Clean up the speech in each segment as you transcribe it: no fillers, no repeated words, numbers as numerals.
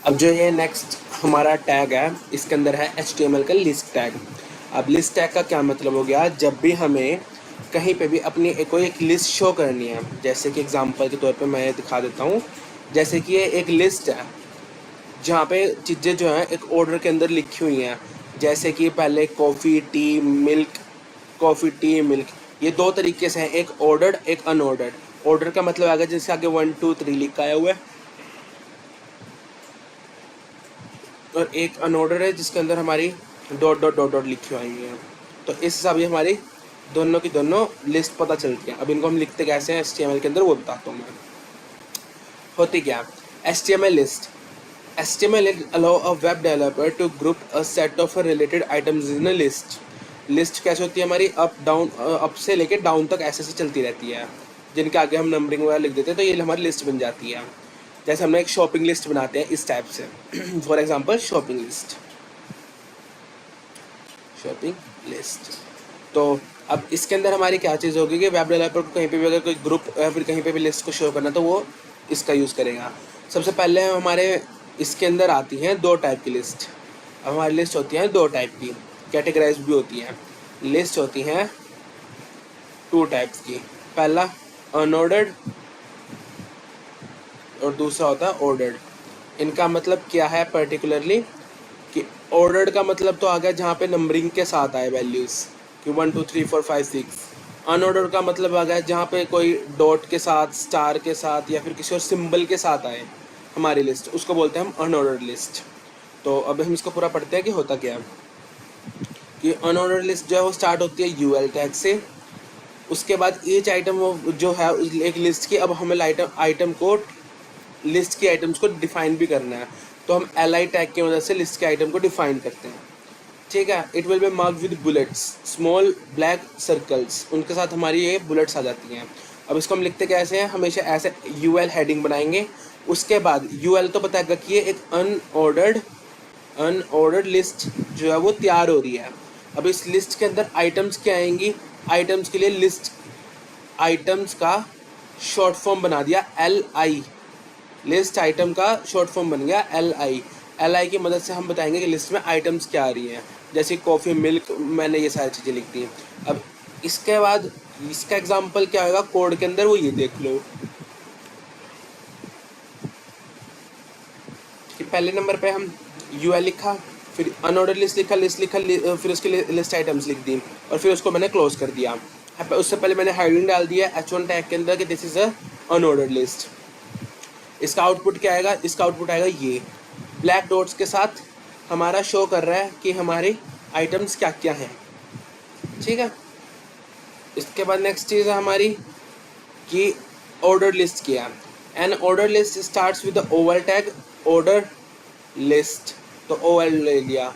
अब जो ये नेक्स्ट हमारा टैग है, इसके अंदर है HTML का लिस्ट टैग। अब लिस्ट टैग का क्या मतलब हो गया, जब भी हमें कहीं पे भी अपनी कोई एक लिस्ट शो करनी है, जैसे कि एग्जांपल के तौर पे मैं दिखा देता हूँ। जैसे कि ये एक लिस्ट है जहाँ पे चीज़ें जो हैं एक ऑर्डर के अंदर लिखी हुई हैं, जैसे कि पहले coffee tea milk, coffee tea milk. ये दो तरीके से हैं, एक ऑर्डर्ड एक अनऑर्डर्ड। ऑर्डर का मतलब आगे जिसके आगे 1 2 3 लिखा आया हुआ है, और एक अनऑर्डर है जिसके अंदर हमारी डॉट डॉट डॉट डॉट लिखी हुई है। तो इस हिसाब से हमारी दोनों की दोनों लिस्ट पता चलती है। अब इनको हम लिखते कैसे हैं HTML के अंदर, वो बताता हूँ मैं। होती क्या HTML list? HTML allow a web developer to group a set of related items in a list. List कैसे होती है हमारी, अप डाउन, अप से लेके डाउन तक ऐसे से चलती रहती है, जिनके आगे हम नंबरिंग वगैरह लिख देते हैं तो ये हमारी लिस्ट बन जाती है। जैसे हमने एक शॉपिंग लिस्ट बनाते हैं इस टाइप से for example shopping list, shopping list. तो अब इसके अंदर हमारी क्या चीज़ होगी कि वेब डेवलपर को कहीं पे भी अगर कोई ग्रुप या फिर कहीं पे भी लिस्ट को शो करना तो वो इसका यूज़ करेगा। सबसे पहले हमारे इसके अंदर आती हैं दो टाइप की लिस्ट। अब हमारी लिस्ट होती है दो टाइप की, कैटेगराइज भी होती हैं। लिस्ट होती हैं टू टाइप्स की, पहला अनऑर्डर्ड और दूसरा होता है ऑर्डर्ड। इनका मतलब क्या है पर्टिकुलरली कि ऑर्डर्ड का मतलब तो आ गया जहाँ पे नंबरिंग के साथ आए वैल्यूज़ कि 1 2 3 4 5 6। अनऑर्डर्ड का मतलब आ गया जहाँ पे कोई डॉट के साथ, स्टार के साथ या फिर किसी और सिंबल के साथ आए हमारी लिस्ट, उसको बोलते हैं हम अनऑर्डर्ड लिस्ट। तो अब हम इसको पूरा पढ़ते हैं कि होता क्या है। कि अनऑर्डर्ड लिस्ट जो है वो स्टार्ट होती है UL टैग से। उसके बाद ईच आइटम जो है एक लिस्ट की, अब हमें आइटम को, लिस्ट की आइटम्स को डिफाइन भी करना है, तो हम LI टैग की मदद से लिस्ट के आइटम को डिफाइन करते हैं। ठीक है, it will be mark with bullets, small black circles, उनके साथ हमारी ये बुलेट्स आ जाती हैं। अब इसको हम लिखते कैसे हैं, हमेशा ऐसे UL हेडिंग बनाएंगे। उसके बाद UL तो बताएगा कि ये एक अनऑर्डर्ड लिस्ट जो है वो तैयार हो रही है। अब इस लिस्ट के अंदर आइटम्स क्या आएंगी, आइटम्स के लिए लिस्ट आइटम्स का शॉर्ट फॉर्म बना दिया LI। लिस्ट आइटम का शॉर्ट फॉर्म बन गया LI की मदद से हम बताएंगे कि लिस्ट में आइटम्स क्या आ रही हैं, जैसे कॉफ़ी मिल्क, मैंने ये सारी चीज़ें लिख दी हैं। अब इसके बाद इसका एग्जांपल क्या होगा कोड के अंदर, वो ये देख लो कि पहले नंबर पे हम UL लिखा, फिर अनऑर्डर लिस्ट लिखा, फिर उसके लिस्ट आइटम्स लिख दी और फिर उसको मैंने क्लोज कर दिया। उससे पहले मैंने हेडिंग डाल दिया H1 टैग के अंदर कि this is a unordered list. इसका आउटपुट क्या आएगा, इसका आउटपुट आएगा ये ब्लैक डॉट्स के साथ हमारा शो कर रहा है कि हमारे आइटम्स क्या क्या हैं। ठीक है, इसके बाद नेक्स्ट चीज़ है हमारी कि ऑर्डर लिस्ट किया। An order list starts with the O L tag order list, तो OL ले लिया,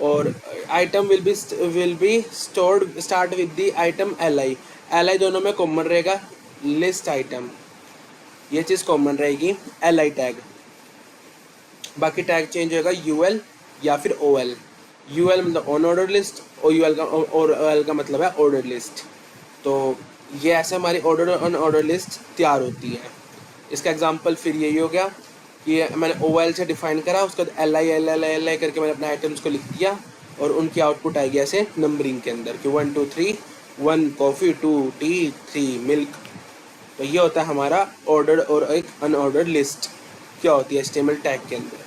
और item will be start with the item LI दोनों में कॉमन रहेगा, लिस्ट आइटम ये चीज़ कॉमन रहेगी LI टैग। बाकी टैग चेंज होगा UL या फिर OL। UL मतलब ऑन ऑर्डर लिस्ट और OL का मतलब है ऑर्डर लिस्ट। तो ये ऐसे हमारी ऑर्डर और अनऑर्डर लिस्ट तैयार होती है। इसका एग्जांपल फिर यही हो गया कि मैंने OL से डिफाइन करा, उसके बाद LI करके मैंने अपने आइटम्स को लिख दिया और उनकी आउटपुट आएगी ऐसे नंबरिंग के अंदर कि 1 2 3, 1 कॉफ़ी, 2 टी, 3 मिल्क। तो ये होता है हमारा ऑर्डर और एक अनऑर्डर्ड लिस्ट क्या होती है HTML टैग के अंदर।